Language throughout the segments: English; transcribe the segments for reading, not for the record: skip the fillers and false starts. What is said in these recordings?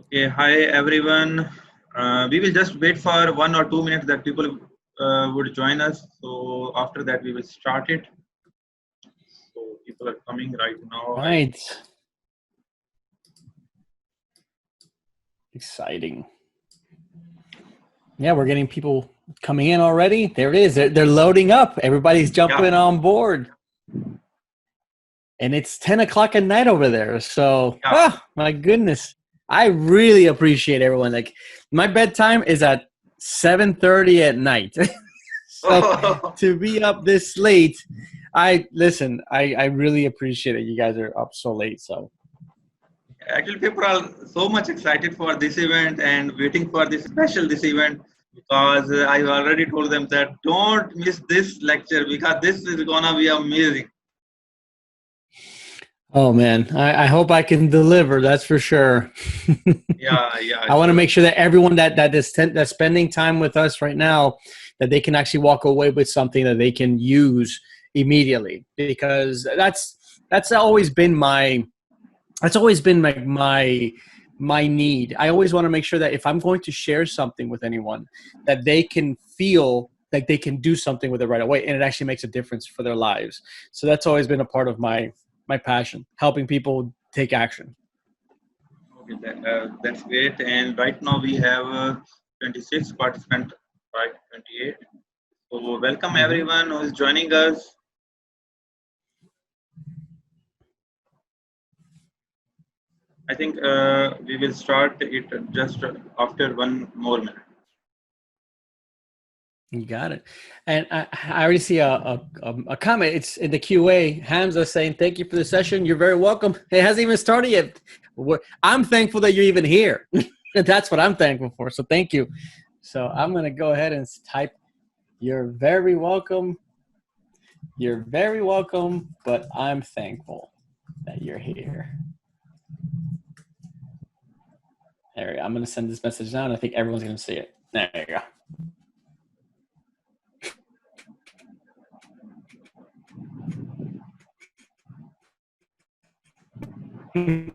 Okay, hi everyone. We will just wait for 1 or 2 minutes that people would join us. So after that, we will start it. So people are coming right now. Right. Exciting. Yeah, we're getting people coming in already. There it is. They're loading up. Everybody's jumping on board. And it's 10 o'clock at night over there. So, my goodness. I really appreciate everyone. Like, my bedtime is at 7:30 at night. So to be up this late, I really appreciate it. You guys are up so late. So actually, people are so much excited for this event and waiting for this event because I already told them that don't miss this lecture because this is gonna be amazing. Oh man, I hope I can deliver. That's for sure. Yeah. I want to make sure that everyone that's spending time with us right now, that they can actually walk away with something that they can use immediately, because that's always been my need. I always want to make sure that if I'm going to share something with anyone, that they can feel like they can do something with it right away, and it actually makes a difference for their lives. So that's always been a part of my passion, helping people take action. Okay, that's great. And right now we have 26 participants, right? 28. So welcome everyone who is joining us. I think we will start it just after 1 more minute. You got it. And I already see a comment. It's in the QA. Hamza saying, thank you for the session. You're very welcome. It hasn't even started yet. I'm thankful that you're even here. That's what I'm thankful for. So thank you. So I'm going to go ahead and type, you're very welcome. You're very welcome, but I'm thankful that you're here. There we go. I'm going to send this message now, and I think everyone's going to see it. There you go. Can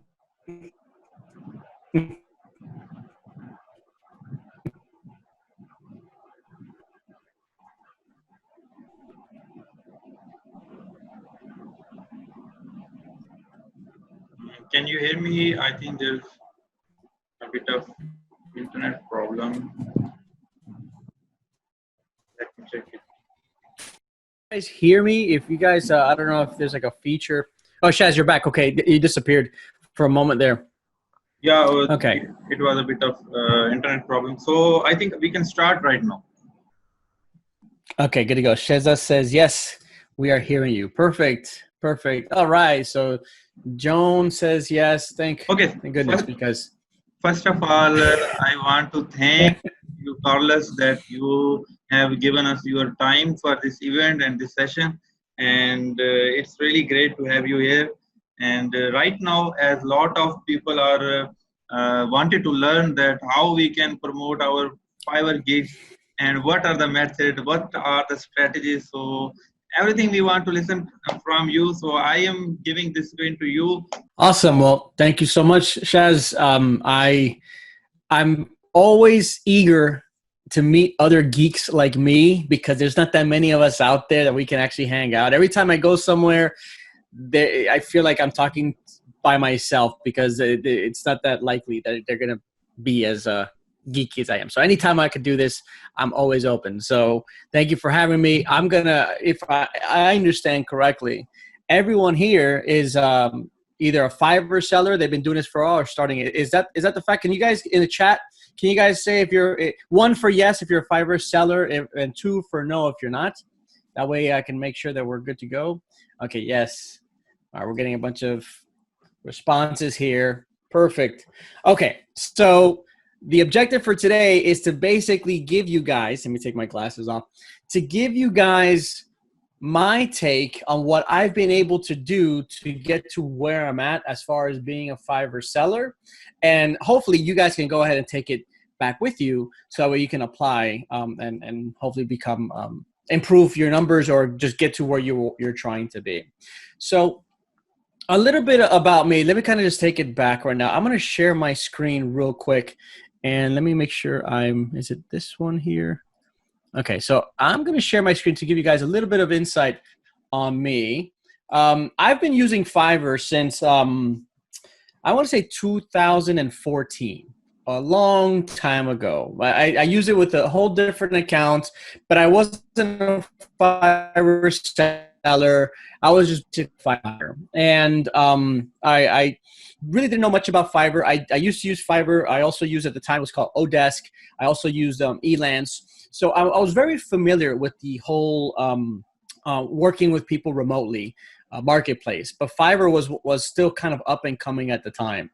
you hear me? I think there's a bit of internet problem. Let me check it. You guys hear me? If you guys, I don't know if there's like a feature. Oh, Shaz, you're back. Okay, you disappeared for a moment there. Yeah. Okay. It was a bit of internet problem. So I think we can start right now. Okay, good to go. Sheza says, yes, we are hearing you. Perfect. All right. So Joan says, yes. Thank goodness. Because first of all, I want to thank you, Carlos, that you have given us your time for this event and this session. And it's really great to have you here. And right now, as a lot of people are wanted to learn that how we can promote our Fiverr gigs and what are the methods, what are the strategies. So everything we want to listen from you. So I am giving this event to you. Awesome. Well, thank you so much, Shaz. I'm always eager to meet other geeks like me, because there's not that many of us out there that we can actually hang out. Every time I go somewhere, I feel like I'm talking by myself, because it's not that likely that they're going to be as geeky as I am. So anytime I could do this, I'm always open. So thank you for having me. I'm going to, if I understand correctly, everyone here is either a Fiverr seller, they've been doing this for a while, or starting it. Is that the fact? Can you guys in the chat, can you guys say if you're one for yes if you're a Fiverr seller, and two for no if you're not? That way I can make sure that we're good to go. Okay, yes. All right, we're getting a bunch of responses here. Perfect. Okay, so the objective for today is to basically give you guys, let me take my glasses off, to give you guys my take on what I've been able to do to get to where I'm at as far as being a Fiverr seller. And hopefully you guys can go ahead and take it back with you, so that way you can apply and hopefully become improve your numbers, or just get to where you're trying to be. So A little bit about me. Let me kind of just take it back right now. I'm going to share my screen real quick, and let me make sure is it this one here? Okay, so I'm going to share my screen to give you guys a little bit of insight on me. I've been using Fiverr since, I want to say 2014, a long time ago. I use it with a whole different account, but I wasn't a Fiverr seller. I was just a Fiverr. And I really didn't know much about Fiverr. I used to use Fiverr. I also used, at the time, it was called Odesk. I also used Elance. So I was very familiar with the whole working with people remotely marketplace. But Fiverr was still kind of up and coming at the time.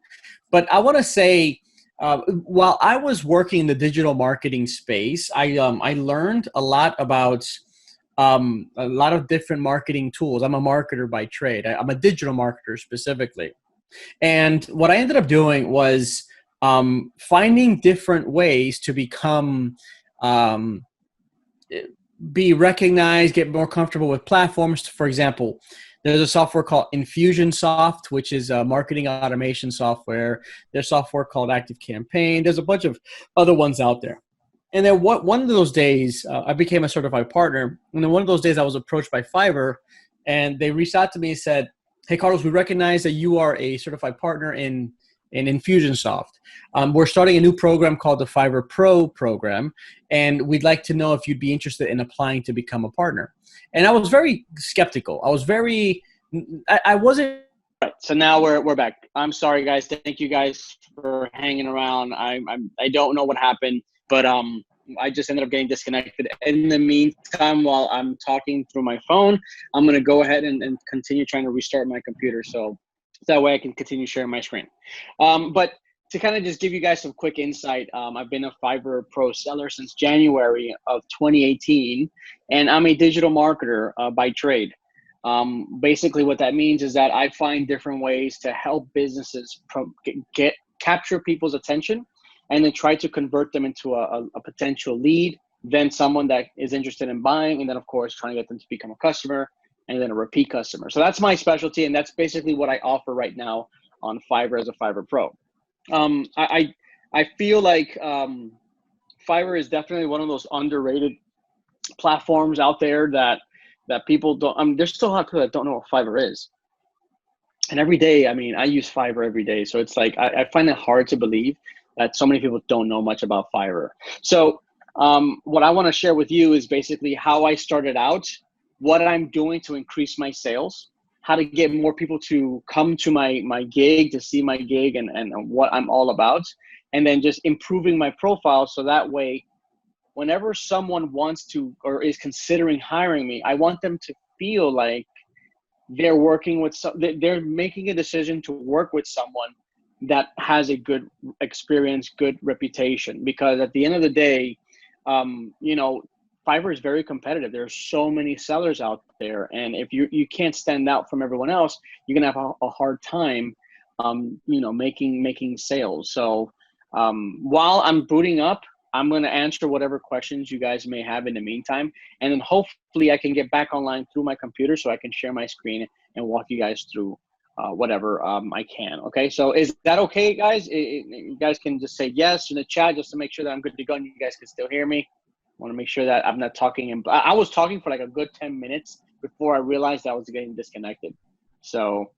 But I want to say, while I was working in the digital marketing space, I learned a lot about a lot of different marketing tools. I'm a marketer by trade. I'm a digital marketer specifically. And what I ended up doing was finding different ways to become be recognized, get more comfortable with platforms. For example, there's a software called Infusionsoft, which is a marketing automation software. There's software called Active Campaign. There's a bunch of other ones out there. And then one of those days, I became a certified partner. And then one of those days, I was approached by Fiverr, and they reached out to me and said, "Hey, Carlos, we recognize that you are a certified partner in Infusionsoft. We're starting a new program called the Fiverr Pro program, and we'd like to know if you'd be interested in applying to become a partner." And I was very skeptical. I wasn't. Right. So now we're back. I'm sorry, guys. Thank you guys for hanging around. I don't know what happened, but I just ended up getting disconnected. In the meantime, while I'm talking through my phone, I'm going to go ahead and continue trying to restart my computer. So that way I can continue sharing my screen. But to kind of just give you guys some quick insight, I've been a Fiverr Pro seller since January of 2018, and I'm a digital marketer by trade. Basically what that means is that I find different ways to help businesses capture people's attention and then try to convert them into a potential lead, then someone that is interested in buying, and then of course trying to get them to become a customer, and then a repeat customer. So that's my specialty, and that's basically what I offer right now on Fiverr as a Fiverr Pro. I feel like Fiverr is definitely one of those underrated platforms out there that people don't. There's still a lot of people that don't know what Fiverr is. And every day, I use Fiverr every day, so it's like I find it hard to believe that so many people don't know much about Fiverr. So what I want to share with you is basically how I started out, what I'm doing to increase my sales, how to get more people to come to my gig, to see my gig and what I'm all about, and then just improving my profile so that way, whenever someone wants to or is considering hiring me, I want them to feel like they're working with they're making a decision to work with someone that has a good experience, good reputation. Because at the end of the day, Fiverr is very competitive. There's so many sellers out there, and if you can't stand out from everyone else, you're gonna have a hard time, making sales. So while I'm booting up, I'm gonna answer whatever questions you guys may have in the meantime, and then hopefully I can get back online through my computer so I can share my screen and walk you guys through whatever I can. Okay, so is that okay, guys? You guys can just say yes in the chat just to make sure that I'm good to go and you guys can still hear me. I want to make sure that I'm not talking. I was talking for like a good 10 minutes before I realized I was getting disconnected. So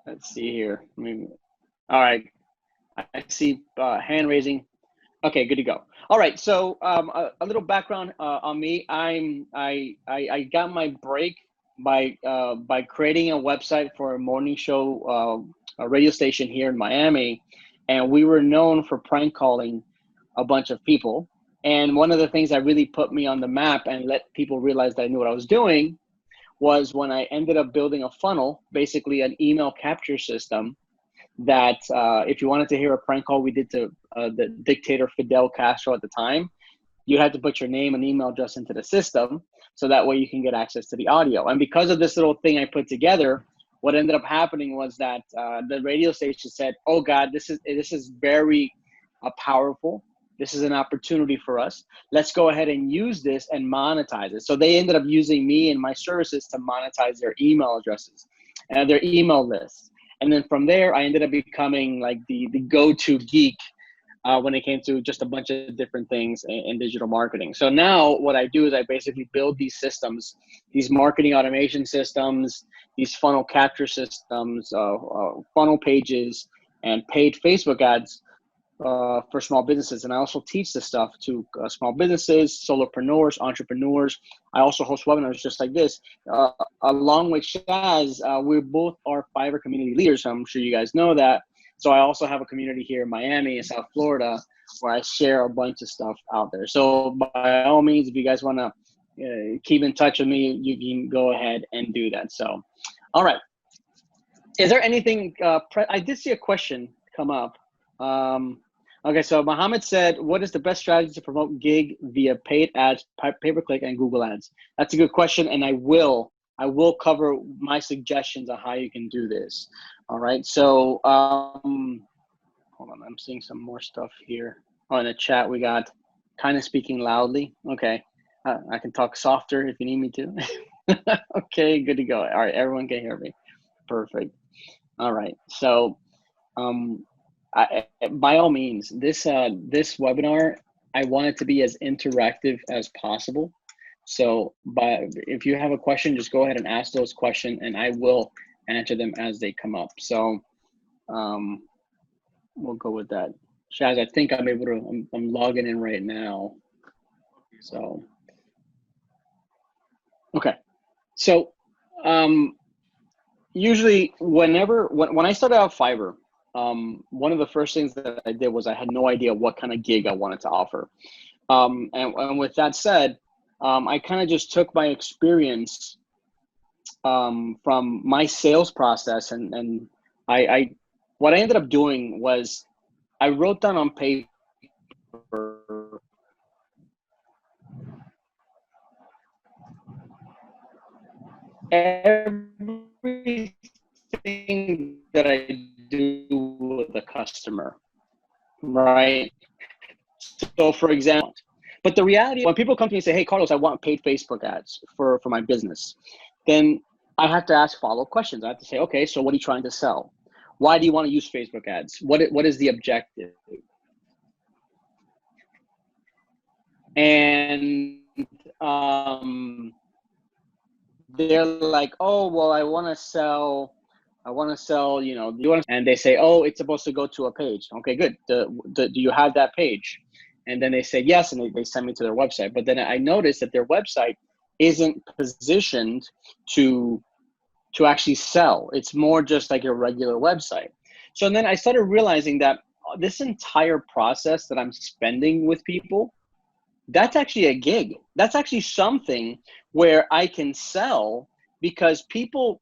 let's see here. All right. I see hand raising. Okay, good to go. All right. So a little background on me. I got my break by creating a website for a morning show, a radio station here in Miami. And we were known for prank calling a bunch of people. And one of the things that really put me on the map and let people realize that I knew what I was doing was when I ended up building a funnel, basically an email capture system that if you wanted to hear a prank call we did to the dictator Fidel Castro at the time, you had to put your name and email address into the system. So that way you can get access to the audio. And because of this little thing I put together, what ended up happening was that the radio station said, "Oh God, this is very powerful. This is an opportunity for us. Let's go ahead and use this and monetize it. So they ended up using me and my services to monetize their email addresses and their email lists. And then from there, I ended up becoming like the go-to geek when it came to just a bunch of different things in digital marketing. So now what I do is I basically build these systems, these marketing automation systems, these funnel capture systems, funnel pages, and paid Facebook ads for small businesses. And I also teach this stuff to small businesses, solopreneurs, entrepreneurs. I also host webinars just like this. Along with Shaz, we both are Fiverr community leaders. So I'm sure you guys know that. So I also have a community here in Miami and South Florida where I share a bunch of stuff out there. So by all means, if you guys want to keep in touch with me, you can go ahead and do that. So, all right. Is there anything, I did see a question come up. Okay, so Mohammed said, what is the best strategy to promote gig via paid ads, pay-per-click, and Google ads? That's a good question, and I will cover my suggestions on how you can do this. All right, so hold on, I'm seeing some more stuff here. Oh, in the chat, we got kind of speaking loudly. Okay, I can talk softer if you need me to. Okay, good to go. All right, everyone can hear me. Perfect. All right, so by all means, this webinar, I want it to be as interactive as possible. So if you have a question, just go ahead and ask those questions and I will answer them as they come up. So we'll go with that. Shaz, I think I'm able to, I'm logging in right now. So, okay. So usually when I started out Fiverr, one of the first things that I did was I had no idea what kind of gig I wanted to offer. And with that said, I kind of just took my experience from my sales process, and what I ended up doing was I wrote down on paper everything that I do with the customer, right? So for example, but the reality, when people come to me and say, hey, Carlos, I want paid Facebook ads for my business, then I have to ask follow-up questions. I have to say, okay, so what are you trying to sell? Why do you want to use Facebook ads? What is the objective? And they're like, oh, well, I want to sell, you know, and they say, oh, it's supposed to go to a page. Okay, good. Do you have that page? And then they say yes, and they send me to their website. But then I noticed that their website isn't positioned to actually sell. It's more just like a regular website. So then I started realizing that this entire process that I'm spending with people, that's actually a gig. That's actually something where I can sell, because people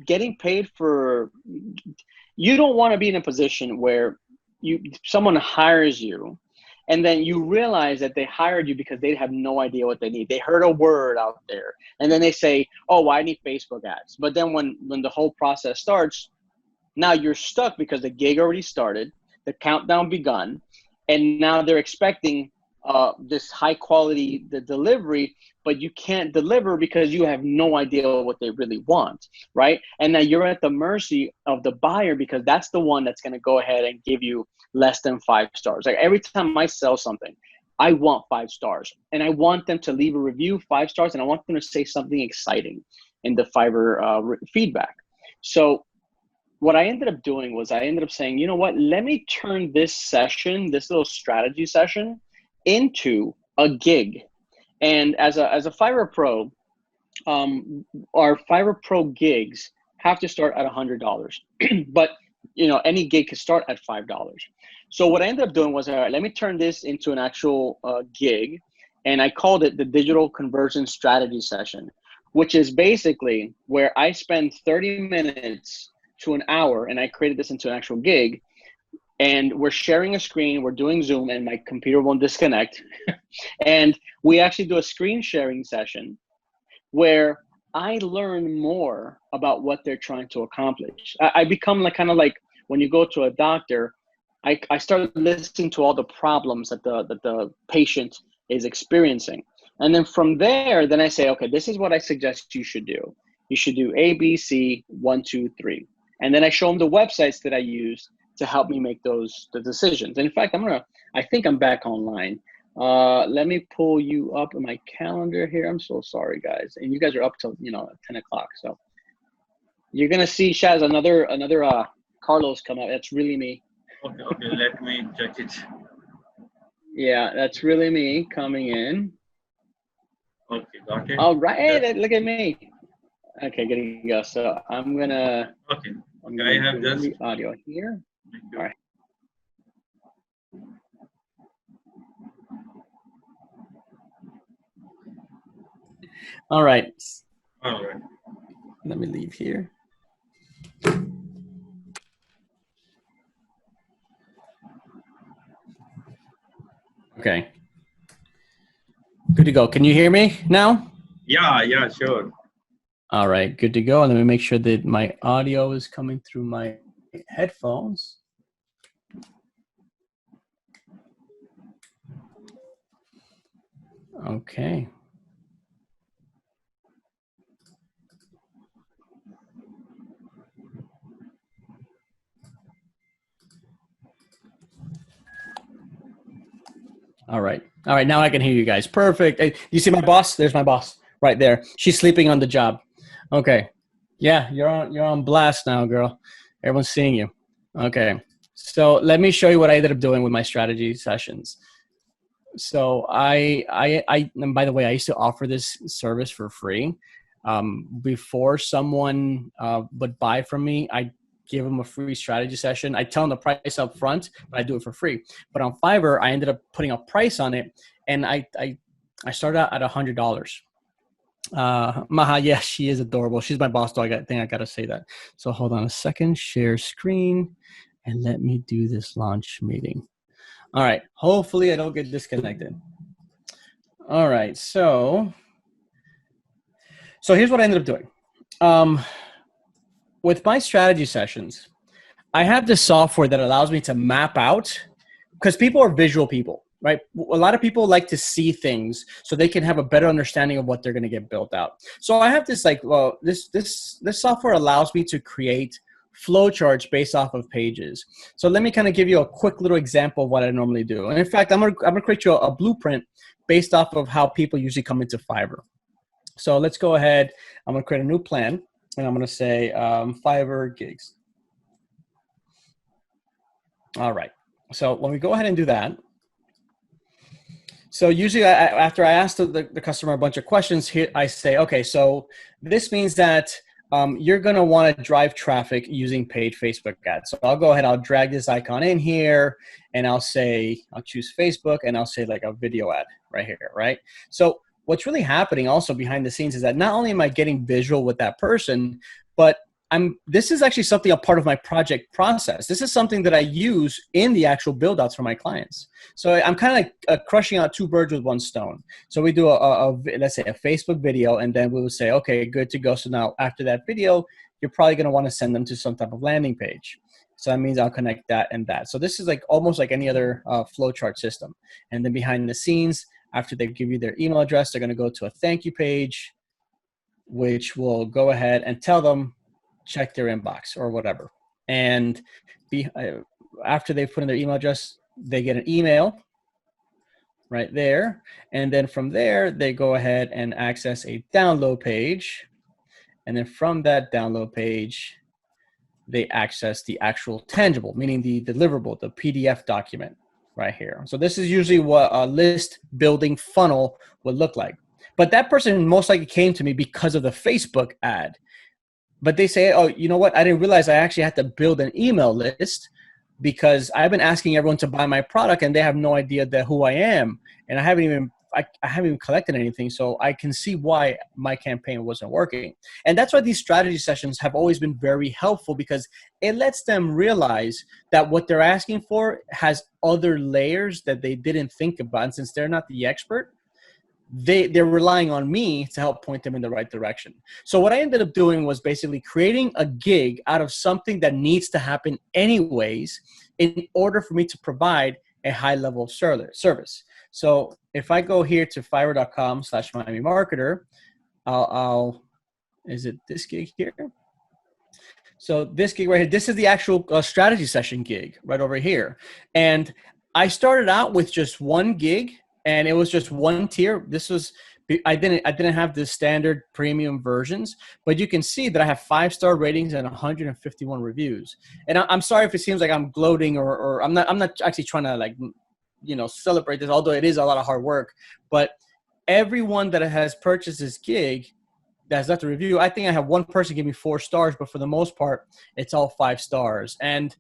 getting paid for, you don't want to be in a position where someone hires you and then you realize that they hired you because they have no idea what they need. They heard a word out there and then they say, oh, well, I need Facebook ads. But then when the whole process starts, now you're stuck because the gig already started, the countdown begun, and now they're expecting this high quality delivery, but you can't deliver because you have no idea what they really want, right? And now you're at the mercy of the buyer, because that's the one that's going to go ahead and give you less than 5 stars. Like every time I sell something, I want 5 stars, and I want them to leave a review, 5 stars, and I want them to say something exciting in the Fiverr feedback. So what I ended up doing was I ended up saying, you know what, let me turn this session, this little strategy session, into a gig. And as a Fiverr Pro, our Fiverr Pro gigs have to start at $100, but you know, any gig can start at $5. So what I ended up doing was, all right, let me turn this into an actual gig, and I called it the Digital Conversion Strategy Session, which is basically where I spend 30 minutes to an hour, and I created this into an actual gig. And we're sharing a screen, we're doing Zoom, and my computer won't disconnect. And we actually do a screen sharing session where I learn more about what they're trying to accomplish. I become like kind of like when you go to a doctor I started listening to all the problems that the patient is experiencing. And then from there, then I say, okay, this is what I suggest you should do. You should do A, B, C, 1, 2, 3. And then I show them the websites that I use to help me make the decisions. And in fact, I think I'm back online. Let me pull you up in my calendar here. I'm so sorry, guys. And you guys are up till 10 o'clock. So you're gonna see Shaz another Carlos come up. That's really me. Okay, let me check it. Yeah, that's really me coming in. Okay, got it. All right, yes. Look at me. Okay, good to go. So I'm gonna. Okay. I have just the audio here. All right. All right. All right. Let me leave here. Okay. Good to go. Can you hear me now? Yeah, sure. All right, good to go. And let me make sure that my audio is coming through my headphones. Okay. All right. Now I can hear you guys. Perfect. Hey, you see my boss? There's my boss right there. She's sleeping on the job. Okay. Yeah, you're on blast now, girl. Everyone's seeing you. Okay. So let me show you what I ended up doing with my strategy sessions. So and by the way, I used to offer this service for free. Before someone would buy from me, I give them a free strategy session. I tell them the price up front, but I do it for free. But on Fiverr, I ended up putting a price on it, and I started out at $100. Maha, yeah, she is adorable. She's my boss dog. I think I gotta say that. So hold on a second, share screen, and let me do this launch meeting. All right, hopefully I don't get disconnected. All right, so here's what I ended up doing. With my strategy sessions, I have this software that allows me to map out, because people are visual people, right? A lot of people like to see things so they can have a better understanding of what they're going to get built out. So I have this this software allows me to create flowcharts based off of pages. So let me kind of give you a quick little example of what I normally do. And in fact, I'm gonna create you a blueprint based off of how people usually come into Fiverr. So let's go ahead. I'm gonna create a new plan, and I'm gonna say Fiverr gigs. All right. So when we go ahead and do that, so usually after I ask the customer a bunch of questions, here I say, okay, so this means that you're going to want to drive traffic using paid Facebook ads. So I'll go ahead, I'll drag this icon in here, and I'll choose Facebook, and I'll say like a video ad right here, right? So what's really happening also behind the scenes is that not only am I getting visual with that person, but this is actually something a part of my project process. This is something that I use in the actual build outs for my clients. So I'm kind of like crushing out two birds with one stone. So we do let's say a Facebook video, and then we will say, okay, good to go. So now after that video, you're probably going to want to send them to some type of landing page. So that means I'll connect that and that. So this is like almost like any other flowchart system. And then behind the scenes, after they give you their email address, they're going to go to a thank you page, which will go ahead and tell them, check their inbox or whatever. And after they've put in their email address, they get an email right there. And then from there, they go ahead and access a download page. And then from that download page, they access the actual tangible, meaning the deliverable, the PDF document right here. So this is usually what a list building funnel would look like. But that person most likely came to me because of the Facebook ad. But they say, oh, you know what? I didn't realize I actually had to build an email list because I've been asking everyone to buy my product and they have no idea who I am. And I haven't even collected anything. So I can see why my campaign wasn't working. And that's why these strategy sessions have always been very helpful, because it lets them realize that what they're asking for has other layers that they didn't think about. And since they're not the expert, they're relying on me to help point them in the right direction. So what I ended up doing was basically creating a gig out of something that needs to happen anyways in order for me to provide a high level of service. So if I go here to fiverr.com/Miami Marketer, is it this gig here? So this gig right here, this is the actual strategy session gig right over here. And I started out with just one gig, and it was just one tier. I didn't have the standard premium versions, but you can see that I have 5-star ratings and 151 reviews. And I'm sorry if it seems like I'm gloating, or I'm not actually trying to, like, celebrate this, although it is a lot of hard work. But everyone that has purchased this gig that's left a review, I think I have one person give me 4 stars, but for the most part, it's all 5 stars. And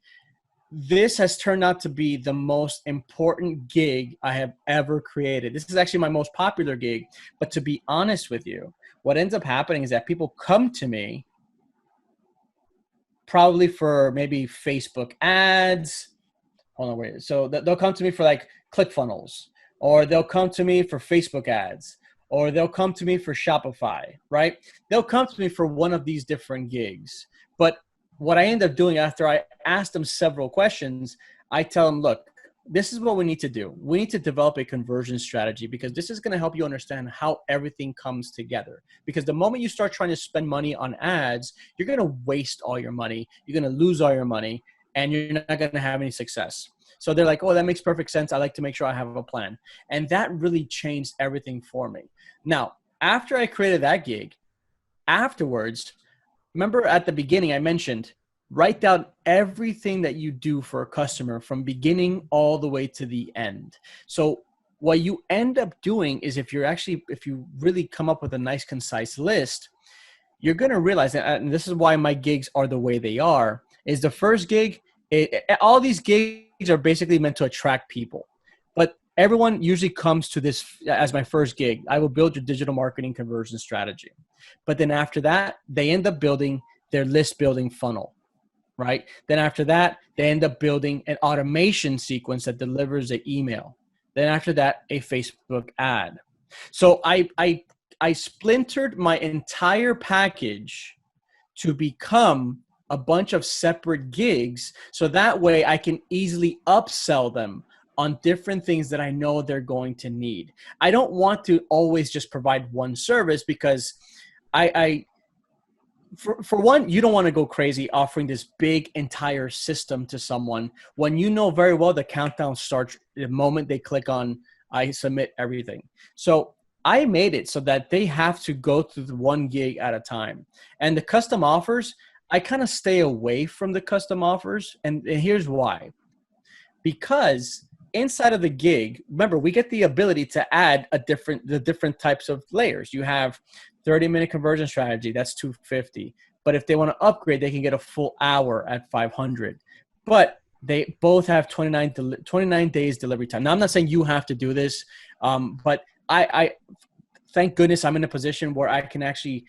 this has turned out to be the most important gig I have ever created. This is actually my most popular gig. But to be honest with you, what ends up happening is that people come to me probably for maybe Facebook ads. Hold on, wait. So they'll come to me for like ClickFunnels, or they'll come to me for Facebook ads, or they'll come to me for Shopify, right? They'll come to me for one of these different gigs. But what I end up doing after I ask them several questions, I tell them, look, this is what we need to do. We need to develop a conversion strategy, because this is going to help you understand how everything comes together. Because the moment you start trying to spend money on ads, you're going to waste all your money. You're going to lose all your money, and you're not going to have any success. So they're like, oh, that makes perfect sense. I like to make sure I have a plan. And that really changed everything for me. Now, after I created that gig, afterwards, remember at the beginning I mentioned, write down everything that you do for a customer from beginning all the way to the end. So what you end up doing is, if you really come up with a nice, concise list, you're going to realize that, and this is why my gigs are the way they are, is the first gig, all these gigs are basically meant to attract people. But everyone usually comes to this as my first gig. I will build your digital marketing conversion strategy. But then after that, they end up building their list building funnel, right? Then after that, they end up building an automation sequence that delivers an email. Then after that, a Facebook ad. So I splintered my entire package to become a bunch of separate gigs, so that way I can easily upsell them on different things that I know they're going to need. I don't want to always just provide one service, because for one, you don't want to go crazy offering this big entire system to someone when you know very well the countdown starts the moment they click on I submit everything. So I made it so that they have to go through the one gig at a time. And the custom offers, I kind of stay away from the custom offers. And here's why. Because inside of the gig, remember, we get the ability to add the different types of layers. You have 30-minute conversion strategy, that's $250. But if they want to upgrade, they can get a full hour at $500. But they both have 29 days delivery time. Now, I'm not saying you have to do this, but I thank goodness I'm in a position where I can actually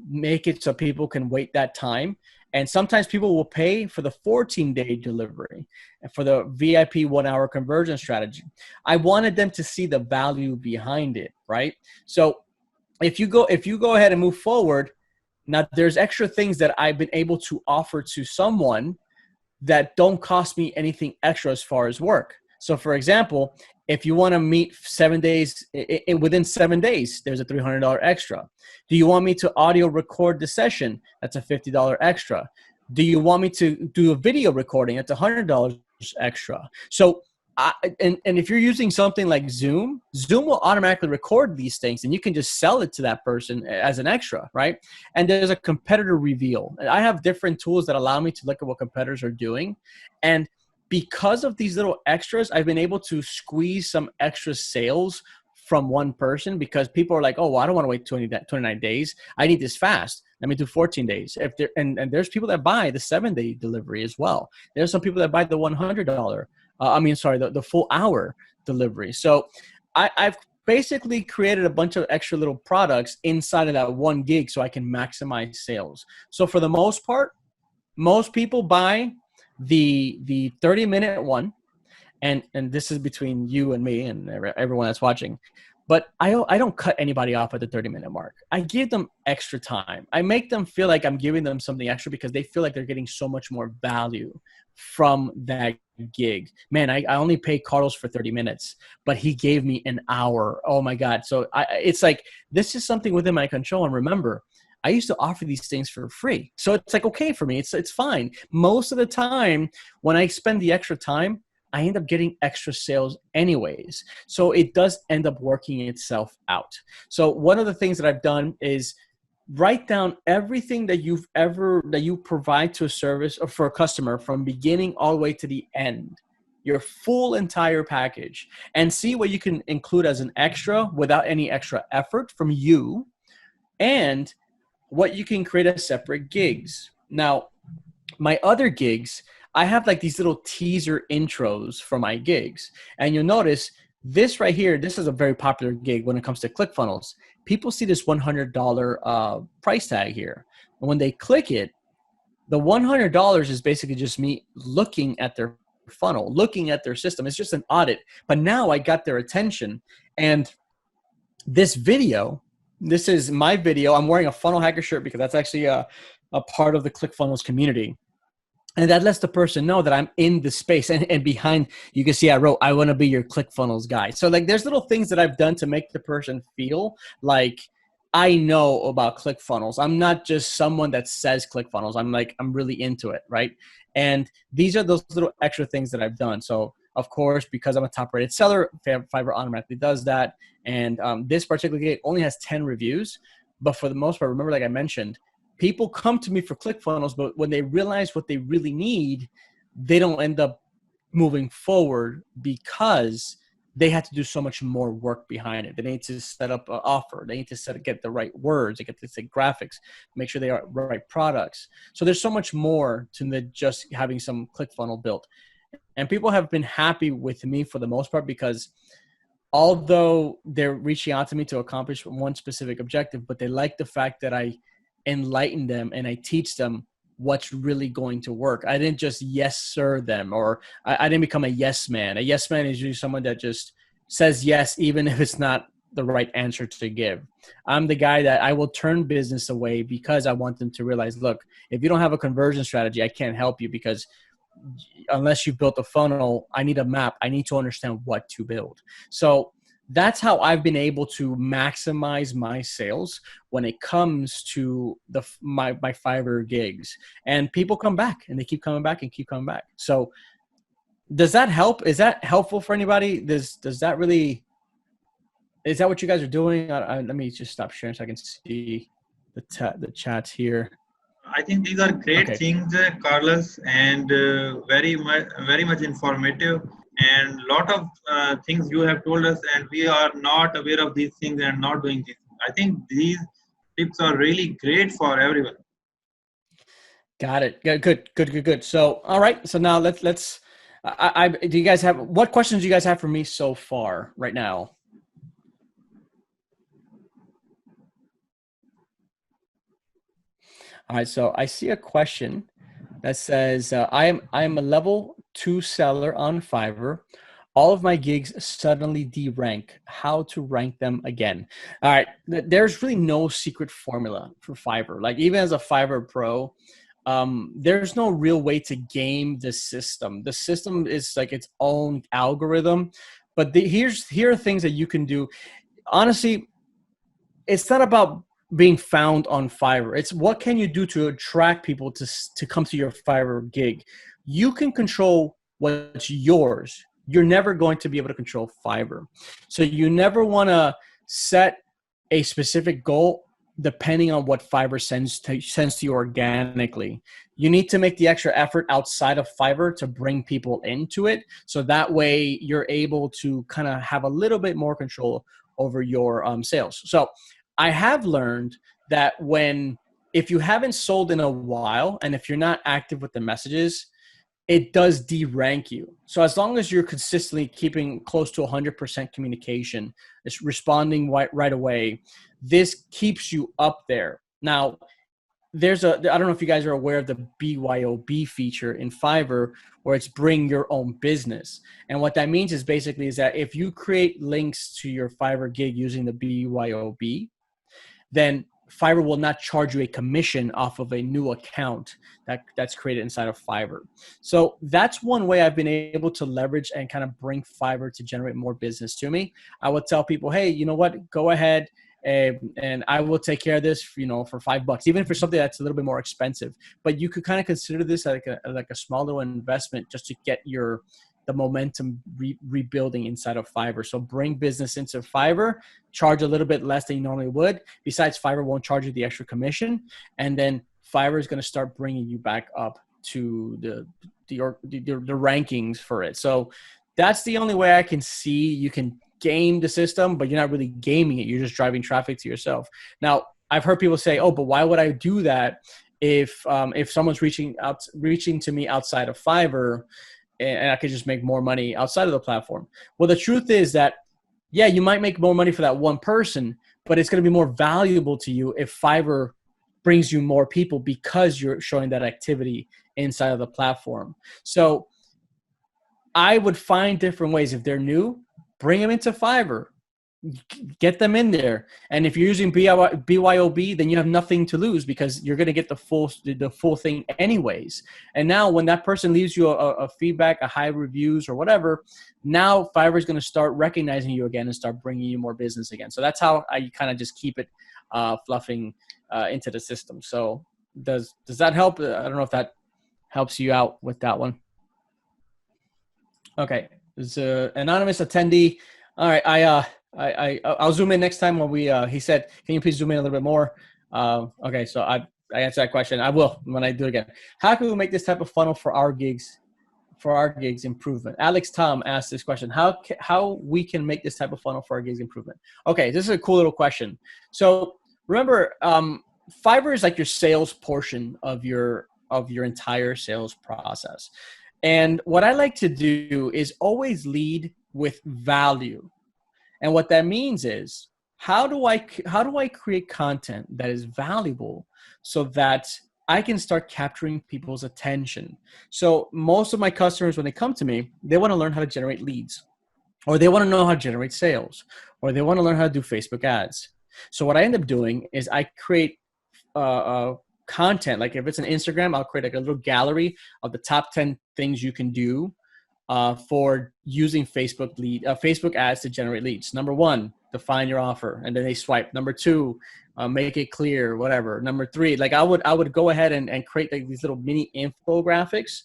make it so people can wait that time. And sometimes people will pay for the 14-day delivery and for the VIP 1-hour conversion strategy. I wanted them to see the value behind it, right? So if you go ahead and move forward, now there's extra things that I've been able to offer to someone that don't cost me anything extra as far as work. So for example, if you want to meet 7 days, within 7 days, there's a $300 extra. Do you want me to audio record the session? That's a $50 extra. Do you want me to do a video recording? That's $100 extra. So, and if you're using something like Zoom will automatically record these things, and you can just sell it to that person as an extra, right? And there's a competitor reveal. I have different tools that allow me to look at what competitors are doing. And because of these little extras, I've been able to squeeze some extra sales from one person, because people are like, oh, well, I don't want to wait 29 days. I need this fast. Let me do 14 days. And there's people that buy the 7-day delivery as well. There's some people that buy the $100. The full hour delivery. So I've basically created a bunch of extra little products inside of that one gig so I can maximize sales. So for the most part, most people buy the 30-minute one, and this is between you and me and everyone that's watching. But I don't cut anybody off at the 30-minute mark. I give them extra time. I make them feel like I'm giving them something extra because they feel like they're getting so much more value from that gig. Man, I only pay Carlos for 30 minutes, but he gave me an hour. Oh my God. So it's like, this is something within my control. And remember, I used to offer these things for free. So it's like, okay for me. It's fine. Most of the time when I spend the extra time, I end up getting extra sales anyways. So it does end up working itself out. So one of the things that I've done is write down everything that you provide to a service or for a customer from beginning all the way to the end, your full entire package, and see what you can include as an extra without any extra effort from you, and what you can create as separate gigs. Now, my other gigs, I have like these little teaser intros for my gigs. And you'll notice this right here, this is a very popular gig when it comes to ClickFunnels. People see this $100 price tag here. And when they click it, the $100 is basically just me looking at their funnel, looking at their system. It's just an audit. But now I got their attention. And this video, this is my video. I'm wearing a Funnel Hacker shirt because that's actually a part of the ClickFunnels community. And that lets the person know that I'm in the space. And behind, you can see I wrote, I want to be your ClickFunnels guy. So like there's little things that I've done to make the person feel like I know about ClickFunnels. I'm not just someone that says ClickFunnels. I'm really into it, right? And these are those little extra things that I've done. So of course, because I'm a top rated seller, Fiverr automatically does that. And this particular gig only has 10 reviews. But for the most part, remember, like I mentioned, people come to me for ClickFunnels, but when they realize what they really need, they don't end up moving forward because they had to do so much more work behind it. They need to set up an offer. They need to get the right words. They get to say graphics, make sure they are right products. So there's so much more to than just having some ClickFunnel built. And people have been happy with me for the most part because although they're reaching out to me to accomplish one specific objective, but they like the fact that I enlighten them and I teach them what's really going to work. I didn't just yes sir them, or I didn't become a yes man. A yes man is usually someone that just says yes even if it's not the right answer to give. I'm the guy that I will turn business away because I want them to realize, look, if you don't have a conversion strategy, I can't help you because unless you built a funnel, I need a map. I need to understand what to build. So that's how I've been able to maximize my sales when it comes to my Fiverr gigs. And people come back and they keep coming back and keep coming back. So does that help? Is that helpful for anybody? Does that really, is that what you guys are doing? Let me just stop sharing so I can see the chats here. I think these are great things, Carlos, and very much informative. And lot of things you have told us, and we are not aware of these things and not doing these. I think these tips are really great for everyone. Got it. Good. So, all right. So now let's. Do you guys have, what questions do you guys have for me so far right now? All right. So I see a question that says, I am a level 2 seller on Fiverr. All of my gigs suddenly derank. How to rank them again? All right. There's really no secret formula for Fiverr. Like even as a Fiverr pro, there's no real way to game the system. The system is like its own algorithm. But here are things that you can do. Honestly, it's not about being found on Fiverr. It's what can you do to attract people to come to your Fiverr gig. You can control what's yours. You're never going to be able to control Fiverr. So you never want to set a specific goal depending on what Fiverr sends to you organically. You need to make the extra effort outside of Fiverr to bring people into it. So that way you're able to kind of have a little bit more control over your sales. So I have learned that if you haven't sold in a while and if you're not active with the messages, it does derank you. So as long as you're consistently keeping close to 100% communication, it's responding right away, this keeps you up there. Now, I don't know if you guys are aware of the BYOB feature in Fiverr, where it's bring your own business. And what that means is basically is that if you create links to your Fiverr gig using the BYOB, then Fiverr will not charge you a commission off of a new account that's created inside of Fiverr. So that's one way I've been able to leverage and kind of bring Fiverr to generate more business to me. I would tell people, hey, you know what? Go ahead and I will take care of this, for $5, even for something that's a little bit more expensive. But you could kind of consider this like a small little investment just to get the momentum rebuilding inside of Fiverr. So bring business into Fiverr, charge a little bit less than you normally would. Besides, Fiverr won't charge you the extra commission. And then Fiverr is going to start bringing you back up to the rankings for it. So that's the only way I can see you can game the system, but you're not really gaming it. You're just driving traffic to yourself. Now, I've heard people say, oh, but why would I do that if someone's reaching to me outside of Fiverr, and I could just make more money outside of the platform? Well, the truth is that, yeah, you might make more money for that one person, but it's going to be more valuable to you if Fiverr brings you more people because you're showing that activity inside of the platform. So I would find different ways. If they're new, bring them into Fiverr. Get them in there. And if you're using BYOB, then you have nothing to lose because you're going to get the full thing anyways. And now when that person leaves you a feedback, a high reviews or whatever, now Fiverr is going to start recognizing you again and start bringing you more business again. So that's how I kind of just keep it fluffing into the system. So does that help? I don't know if that helps you out with that one. Okay. There's an anonymous attendee. All right. I'll zoom in next time when he said, can you please zoom in a little bit more? Okay. So I answered that question. I will when I do it again. How can we make this type of funnel for our gigs improvement? Alex Tom asked this question. How we can make this type of funnel for our gigs improvement? Okay. This is a cool little question. So remember, Fiverr is like your sales portion of your entire sales process. And what I like to do is always lead with value. And what that means is, how do I create content that is valuable so that I can start capturing people's attention? So most of my customers, when they come to me, they want to learn how to generate leads, or they want to know how to generate sales, or they want to learn how to do Facebook ads. So what I end up doing is I create content. Like if it's an Instagram, I'll create like a little gallery of the top 10 things you can do for using Facebook ads to generate leads. Number 1, define your offer, and then they swipe. Number 2, make it clear, whatever. Number 3, like I would go ahead and create like these little mini infographics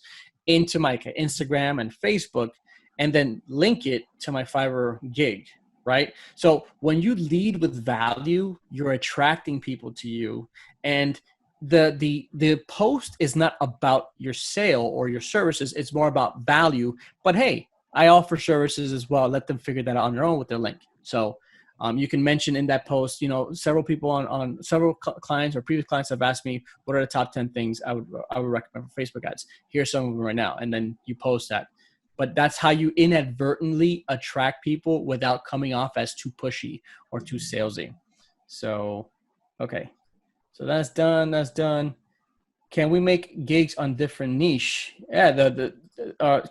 into my Instagram and Facebook, and then link it to my Fiverr gig, right? So when you lead with value, you're attracting people to you, and the post is not about your sale or your services. It's more about value. But hey, I offer services as well. Let them figure that out on their own with their link. So you can mention in that post, several people on several clients or previous clients have asked me, what are the top 10 things I would recommend for Facebook ads? Here's some of them right now. And then you post that. But that's how you inadvertently attract people without coming off as too pushy or too salesy. So, okay. So that's done. Can we make gigs on different niche? Yeah,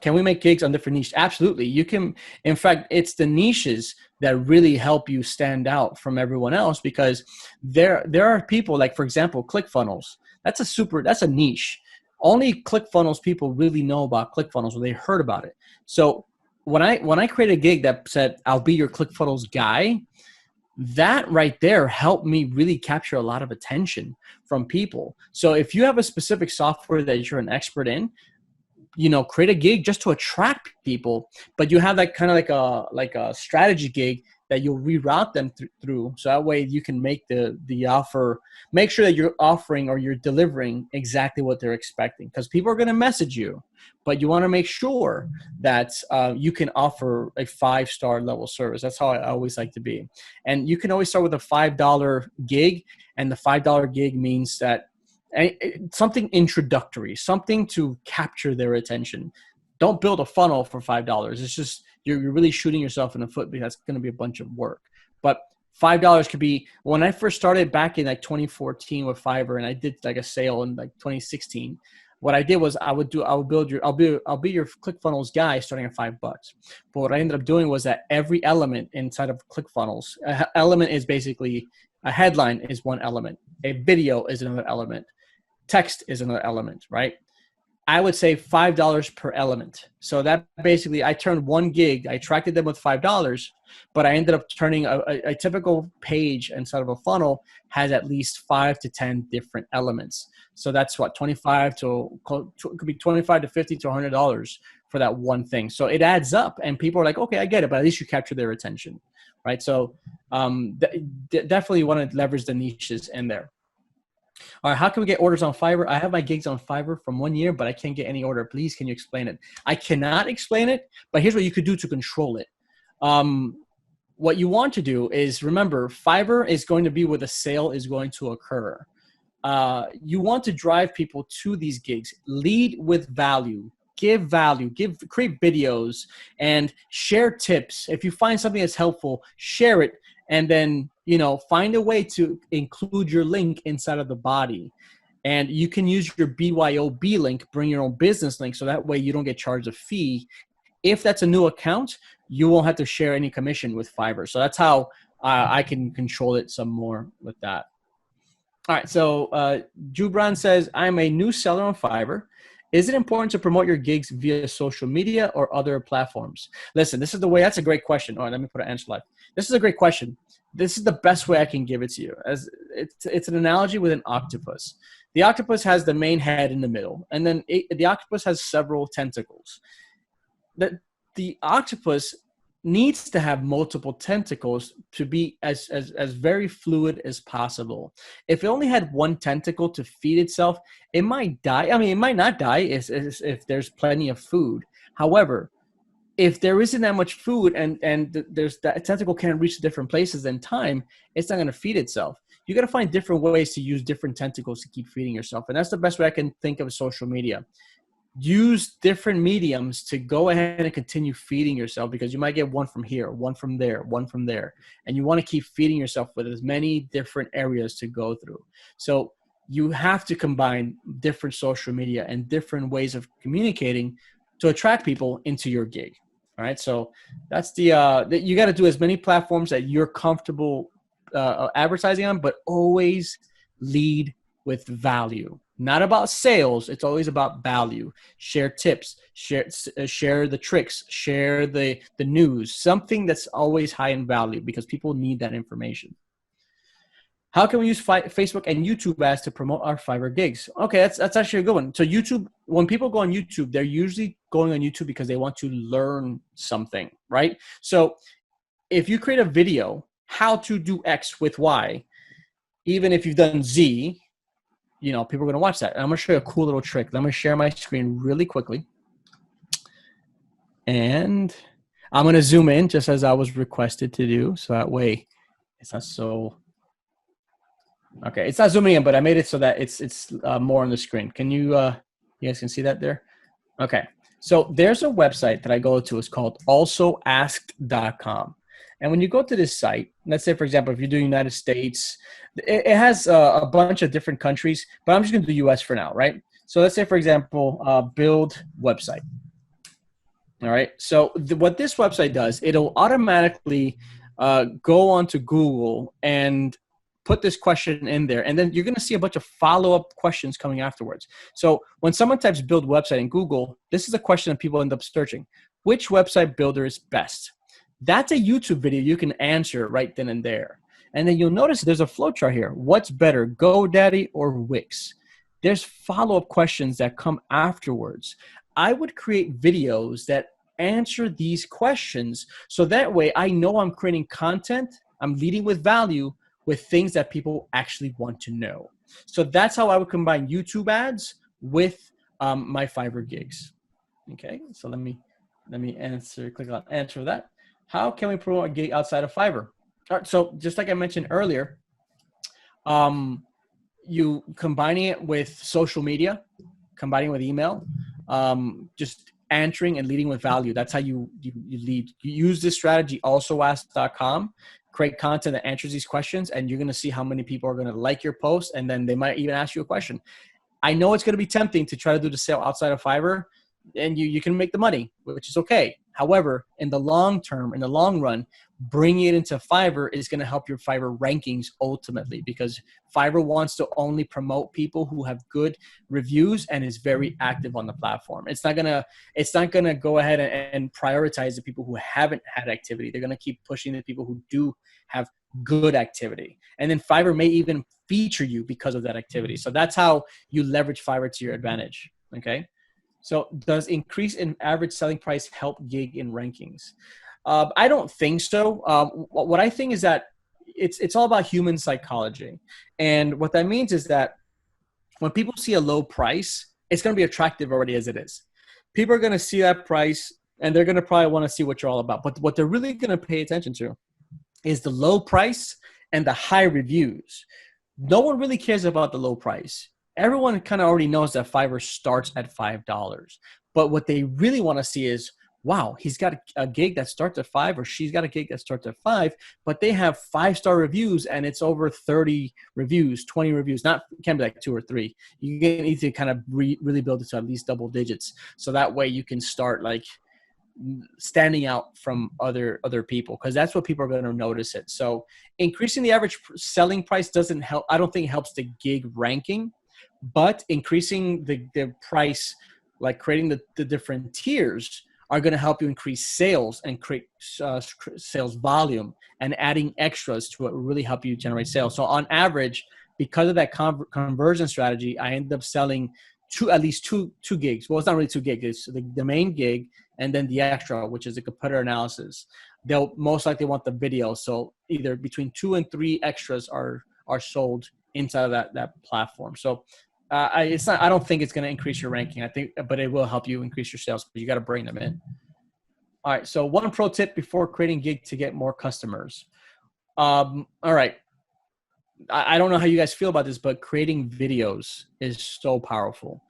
can we make gigs on different niche? Absolutely. You can. In fact, it's the niches that really help you stand out from everyone else, because there are people like, for example, ClickFunnels. That's a niche. Only ClickFunnels people really know about ClickFunnels, or they heard about it. So when I create a gig that said, I'll be your ClickFunnels guy, that right there helped me really capture a lot of attention from people. So if you have a specific software that you're an expert in, create a gig just to attract people, but you have that kind of like a strategy gig that you'll reroute them through. So that way you can make the offer, make sure that you're offering or you're delivering exactly what they're expecting, because people are going to message you, but you want to make sure that you can offer a 5-star level service. That's how I always like to be. And you can always start with a $5 gig, and the $5 gig means that something introductory, something to capture their attention. Don't build a funnel for $5. It's just, you're really shooting yourself in the foot, because that's going to be a bunch of work. But $5 could be, when I first started back in like 2014 with Fiverr, and I did like a sale in like 2016. What I did was I'll be your ClickFunnels guy starting at $5. But what I ended up doing was that every element inside of ClickFunnels, element is basically a headline is one element, a video is another element, text is another element, right? I would say $5 per element. So that basically, I turned one gig, I attracted them with $5, but I ended up turning a typical page inside of a funnel has at least 5 to 10 different elements. So that's what, 25 to, it could be 25 to 50 to $100 for that one thing. So it adds up, and people are like, okay, I get it, but at least you capture their attention, right? So definitely want to leverage the niches in there. All right, how can we get orders on Fiverr? I have my gigs on Fiverr from 1 year, but I can't get any order. Please, can you explain it? I cannot explain it, but here's what you could do to control it. What you want to do is, remember, Fiverr is going to be where the sale is going to occur. You want to drive people to these gigs. Lead with value. Give value. Create videos and share tips. If you find something that's helpful, share it. And then, find a way to include your link inside of the body. And you can use your BYOB link, bring your own business link, so that way you don't get charged a fee. If that's a new account, you won't have to share any commission with Fiverr. So that's how I can control it some more with that. All right, so Jubran says, I'm a new seller on Fiverr. Is it important to promote your gigs via social media or other platforms? Listen, this is the way. That's a great question. All right, let me put an answer live. This is a great question. This is the best way I can give it to you. As it's an analogy with an octopus. The octopus has the main head in the middle, and then the octopus has several tentacles. The octopus needs to have multiple tentacles to be as very fluid as possible. If it only had one tentacle to feed itself, it might die. I mean, it might not die if there's plenty of food. However, if there isn't that much food and there's that tentacle can't reach different places in time, it's not going to feed itself. You got to find different ways to use different tentacles to keep feeding yourself. And that's the best way I can think of social media. Use different mediums to go ahead and continue feeding yourself, because you might get one from here, one from there, one from there. And you want to keep feeding yourself with as many different areas to go through. So you have to combine different social media and different ways of communicating to attract people into your gig. All right. So that's you got to do as many platforms that you're comfortable advertising on, but always lead with value. Not about sales. It's always about value. Share tips, share the tricks, share the news, something that's always high in value, because people need that information. How can we use Facebook and YouTube ads to promote our Fiverr gigs? Okay, that's actually a good one. So YouTube, when people go on YouTube, they're usually going on YouTube because they want to learn something, right? So if you create a video, how to do X with Y, even if you've done Z, people are going to watch that. And I'm going to show you a cool little trick. I'm going to share my screen really quickly. And I'm going to zoom in just as I was requested to do. So that way it's not so... Okay, it's not zooming in, but I made it so that it's more on the screen. Can you guys can see that there? Okay, so there's a website that I go to. It's called alsoasked.com. And when you go to this site, let's say, for example, if you're doing United States, it has a bunch of different countries, but I'm just going to do US for now, right? So let's say, for example, build website. All right, so what this website does, it'll automatically go onto Google and put this question in there, and then you're going to see a bunch of follow-up questions coming afterwards. So when someone types build website in Google, this is a question that people end up searching. Which website builder is best? That's a YouTube video you can answer right then and there. And then you'll notice there's a flowchart here. What's better, GoDaddy or Wix? There's follow-up questions that come afterwards. I would create videos that answer these questions, so that way I know I'm creating content, I'm leading with value, with things that people actually want to know. So that's how I would combine YouTube ads with my Fiverr gigs. Okay, so let me click on answer that. How can we promote a gig outside of Fiverr? All right, so just like I mentioned earlier, you combining it with social media, combining with email, just answering and leading with value. That's how you lead. You use this strategy, alsoask.com. create content that answers these questions, and you're going to see how many people are going to like your post, and then they might even ask you a question. I know it's going to be tempting to try to do the sale outside of Fiverr, and you can make the money, which is okay. However, in the long term, in the long run, bringing it into Fiverr is going to help your Fiverr rankings ultimately, because Fiverr wants to only promote people who have good reviews and is very active on the platform. It's not gonna go ahead and prioritize the people who haven't had activity. They're gonna keep pushing the people who do have good activity, and then Fiverr may even feature you because of that activity. So that's how you leverage Fiverr to your advantage. Okay. So does increase in average selling price help gig in rankings? I don't think so. What I think is that it's all about human psychology. And what that means is that when people see a low price, it's going to be attractive already as it is. People are going to see that price and they're going to probably want to see what you're all about. But what they're really going to pay attention to is the low price and the high reviews. No one really cares about the low price. Everyone kind of already knows that Fiverr starts at $5. But what they really want to see is, wow, he's got a gig that starts at $5, or she's got a gig that starts at $5, but they have 5-star reviews and it's over 30 reviews, 20 reviews. It can't be like 2 or 3. You need to kind of really build it to at least double digits. So that way you can start like standing out from other people, because that's what people are going to notice it. So increasing the average selling price doesn't help. I don't think it helps the gig ranking, but increasing the price, like creating the different tiers, are going to help you increase sales and create sales volume, and adding extras to it will really help you generate sales. So on average, because of that conversion strategy, I ended up selling at least two gigs. Well, it's not really 2 gigs. It's the main gig and then the extra, which is the competitor analysis. They'll most likely want the video. So either between 2 and 3 extras are sold inside of that platform. So I don't think it's going to increase your ranking. But it will help you increase your sales, but you got to bring them in. All right. So one pro tip before creating gig to get more customers. All right. I don't know how you guys feel about this, but creating videos is so powerful.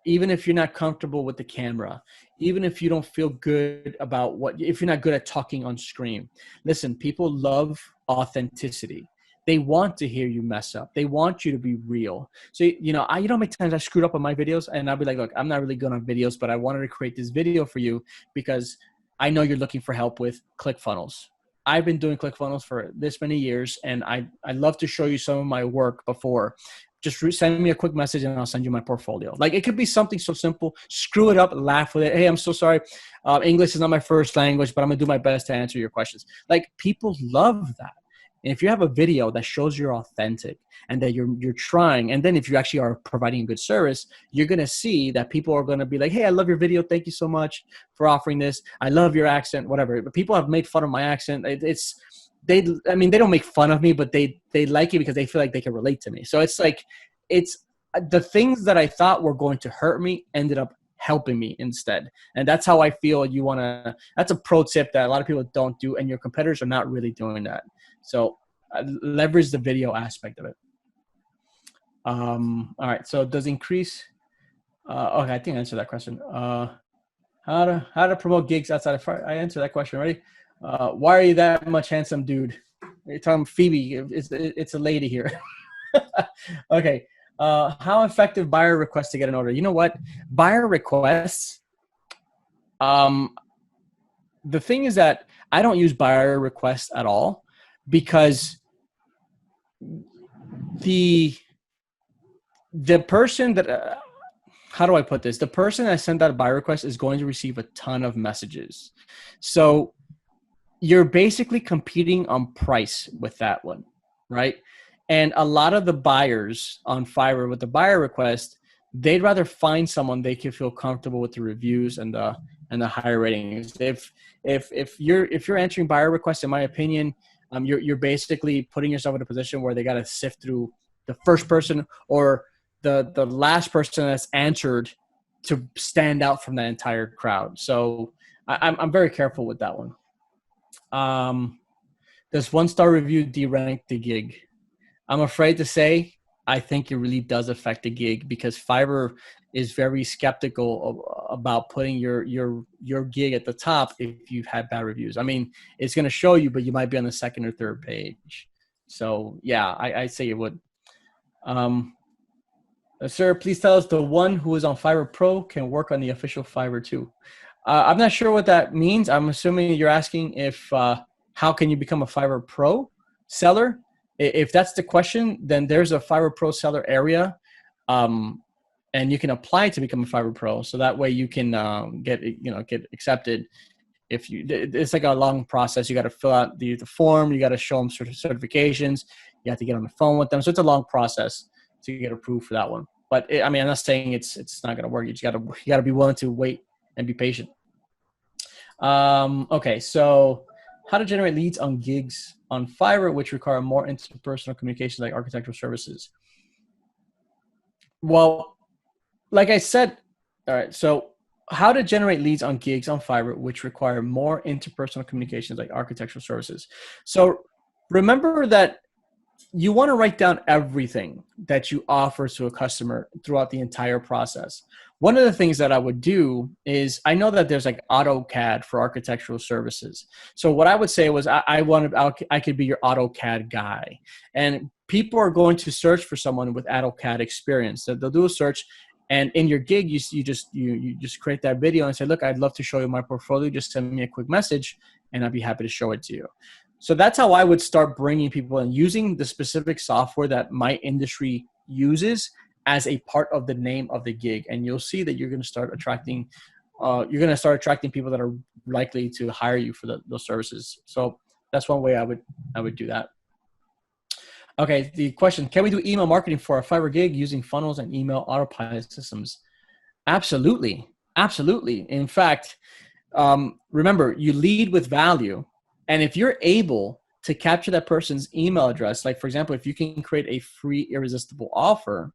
Even if you're not comfortable with the camera, even if you don't feel good about if you're not good at talking on screen, listen, people love authenticity. They want to hear you mess up. They want you to be real. So, how many times I screwed up on my videos, and I'll be like, look, I'm not really good on videos, but I wanted to create this video for you because I know you're looking for help with ClickFunnels. I've been doing ClickFunnels for this many years, and I'd love to show you some of my work before. Just send me a quick message and I'll send you my portfolio. Like, it could be something so simple. Screw it up, laugh with it. Hey, I'm so sorry. English is not my first language, but I'm going to do my best to answer your questions. Like, people love that. And if you have a video that shows you're authentic and that you're trying, and then if you actually are providing a good service, you're going to see that people are going to be like, hey, I love your video. Thank you so much for offering this. I love your accent, whatever. But people have made fun of my accent. They don't make fun of me, but they like it because they feel like they can relate to me. So it's like, the things that I thought were going to hurt me ended up helping me instead. And that's how I feel that's a pro tip that a lot of people don't do, and your competitors are not really doing that. So leverage the video aspect of it. All right. So does increase, okay, I think I answered that question. How to promote gigs outside of Fiverr? I answered that question already. Why are you that much handsome, dude? You're talking Phoebe. It's a lady here. Okay. How effective buyer requests to get an order? You know what? Buyer requests. The thing is that I don't use buyer requests at all, because the person that how do I put this? The person that sent out a buyer request is going to receive a ton of messages. So you're basically competing on price with that one, right? And a lot of the buyers on Fiverr with the buyer request, they'd rather find someone they can feel comfortable with the reviews and the higher ratings. If you're answering buyer requests, in my opinion, you're basically putting yourself in a position where they got to sift through the first person or the last person that's answered to stand out from that entire crowd. So I'm very careful with that one. Does 1-star review derank the gig? I'm afraid to say I think it really does affect the gig, because Fiverr is very skeptical about putting your gig at the top if you've had bad reviews. I mean, it's going to show you, but you might be on the second or third page. So yeah, I say it would. Sir, please tell us, the one who is on Fiverr Pro can work on the official Fiverr too. I'm not sure what that means. I'm assuming you're asking if how can you become a Fiverr Pro seller? If that's the question, then there's a Fiverr Pro seller area, and you can apply to become a Fiverr Pro. So that way you can get accepted. If you, it's like a long process. You got to fill out the form. You got to show them certifications. You have to get on the phone with them. So it's a long process to get approved for that one. But I mean, I'm not saying it's not going to work. You got to be willing to wait and be patient. Okay, so how to generate leads on gigs on Fiverr, which require more interpersonal communications like architectural services. Well, like I said, all right, so how to generate leads on gigs on Fiverr, which require more interpersonal communications like architectural services. So remember that you want to write down everything that you offer to a customer throughout the entire process. One of the things that I would do is, I know that there's like AutoCAD for architectural services. So what I would say was I could be your AutoCAD guy. And people are going to search for someone with AutoCAD experience. So they'll do a search, and in your gig, you just create that video and say, look, I'd love to show you my portfolio. Just send me a quick message and I'd be happy to show it to you. So that's how I would start bringing people in, using the specific software that my industry uses as a part of the name of the gig. And you'll see that you're going to start attracting people that are likely to hire you for those services. So that's one way I would do that. Okay, the question, can we do email marketing for a Fiverr gig using funnels and email autopilot systems? Absolutely. Absolutely. In fact, remember, you lead with value. And if you're able to capture that person's email address, like for example, if you can create a free irresistible offer,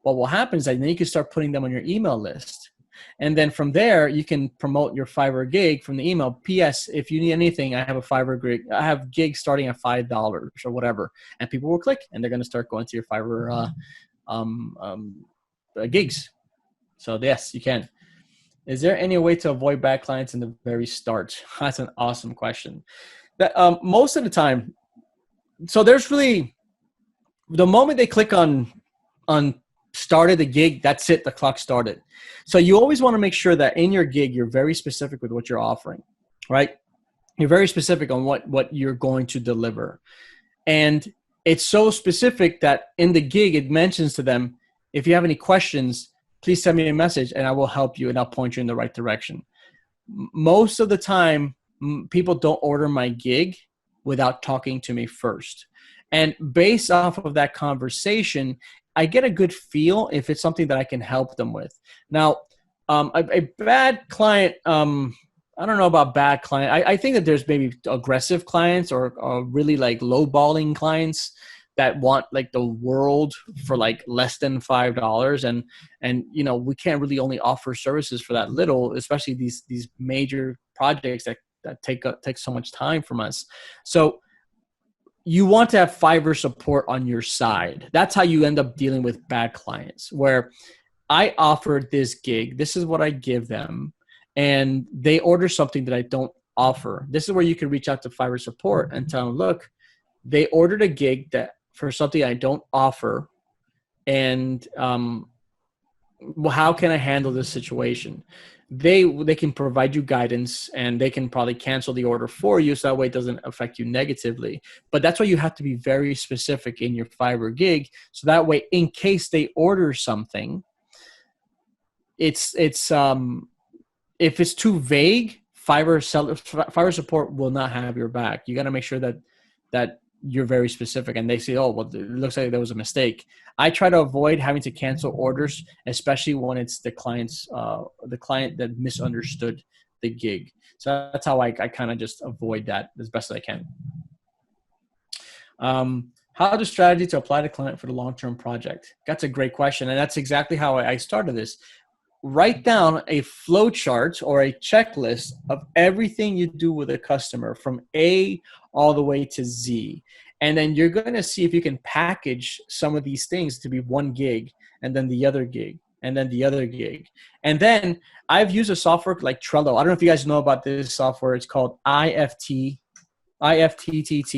what will happen is that then you can start putting them on your email list. And then from there, you can promote your Fiverr gig from the email. P.S. If you need anything, I have a Fiverr gig. I have gigs starting at $5 or whatever. And people will click and they're going to start going to your Fiverr gigs. So yes, you can. Is there any way to avoid bad clients in the very start? That's an awesome question. That most of the time, so there's really, the moment they click on started the gig, that's it, the clock started. So you always want to make sure that in your gig, you're very specific with what you're offering, right? You're very specific on what you're going to deliver. And it's so specific that in the gig, it mentions to them, if you have any questions, please send me a message and I will help you and I'll point you in the right direction. Most of the time, people don't order my gig without talking to me first. And based off of that conversation, I get a good feel if it's something that I can help them with. Now, a bad client, I don't know about bad client. I think that there's maybe aggressive clients or really like lowballing clients that want like the world for like less than $5. And you know, we can't really only offer services for that little, especially these major projects that take so much time from us. So you want to have Fiverr support on your side. That's how you end up dealing with bad clients, where I offered this gig. This is what I give them. And they order something that I don't offer. This is where you can reach out to Fiverr support and tell them, look, they ordered a gig that for something I don't offer. And well, how can I handle this situation? They can provide you guidance and they can probably cancel the order for you. So that way it doesn't affect you negatively. But that's why you have to be very specific in your Fiverr gig. So that way, in case they order something, it's if it's too vague, Fiverr support will not have your back. You got to make sure that you're very specific, and they say, oh, well, it looks like there was a mistake. I try to avoid having to cancel orders, especially when it's the client that misunderstood the gig. So that's how I kind of just avoid that as best as I can. How to strategy to apply to client for the long-term project? That's a great question. And that's exactly how I started this. Write down a flow chart or a checklist of everything you do with a customer from A all the way to Z. And then you're going to see if you can package some of these things to be 1 gig, and then the other gig, and then the other gig. And then I've used a software like Trello. I don't know if you guys know about this software. It's called IFTTT,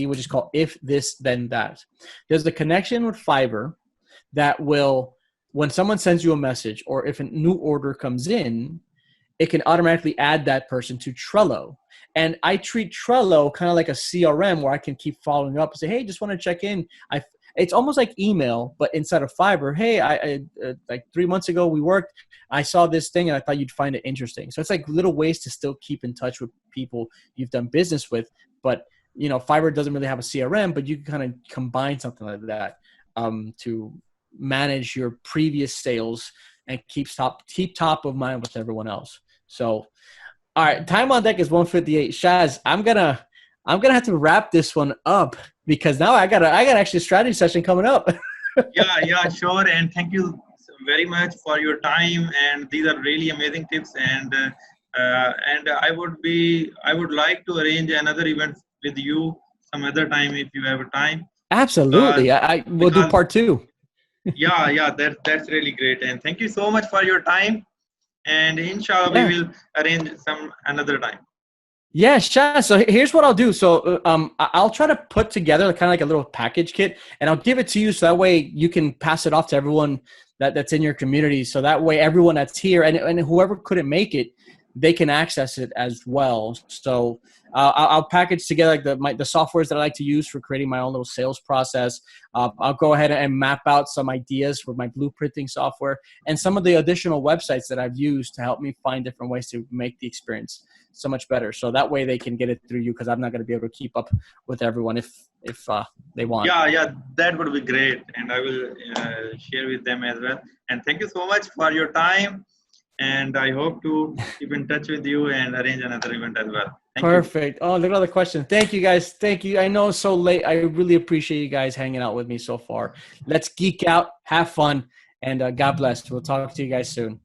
which is called If This Then That. There's a connection with Fiverr that will, when someone sends you a message or if a new order comes in, it can automatically add that person to Trello. And I treat Trello kind of like a CRM where I can keep following up and say, hey, just want to check in. It's almost like email, but inside of Fiverr. Hey, I like 3 months ago we worked. I saw this thing and I thought you'd find it interesting. So it's like little ways to still keep in touch with people you've done business with. But, Fiverr doesn't really have a CRM, but you can kind of combine something like that to manage your previous sales and keep top of mind with everyone else. So, all right, time on deck is 1:58. Shaz, I'm gonna have to wrap this one up because now I got actually a strategy session coming up. Yeah, sure. And thank you very much for your time. And these are really amazing tips. And I would like to arrange another event with you some other time if you have a time. Absolutely, I will do part 2. Yeah, that's really great. And thank you so much for your time. And inshallah, we will arrange some another time. Yeah, Shaz. So here's what I'll do. So I'll try to put together kind of like a little package kit, and I'll give it to you so that way you can pass it off to everyone that's in your community. So that way everyone that's here and whoever couldn't make it, they can access it as well. So I'll package together like the softwares that I like to use for creating my own little sales process. I'll go ahead and map out some ideas for my blueprinting software and some of the additional websites that I've used to help me find different ways to make the experience so much better. So that way they can get it through you because I'm not going to be able to keep up with everyone if they want. Yeah, that would be great. And I will share with them as well. And thank you so much for your time. And I hope to keep in touch with you and arrange another event as well. Perfect. Oh, look at all the questions. Thank you, guys. Thank you. I know it's so late. I really appreciate you guys hanging out with me so far. Let's geek out, have fun, and God bless. We'll talk to you guys soon.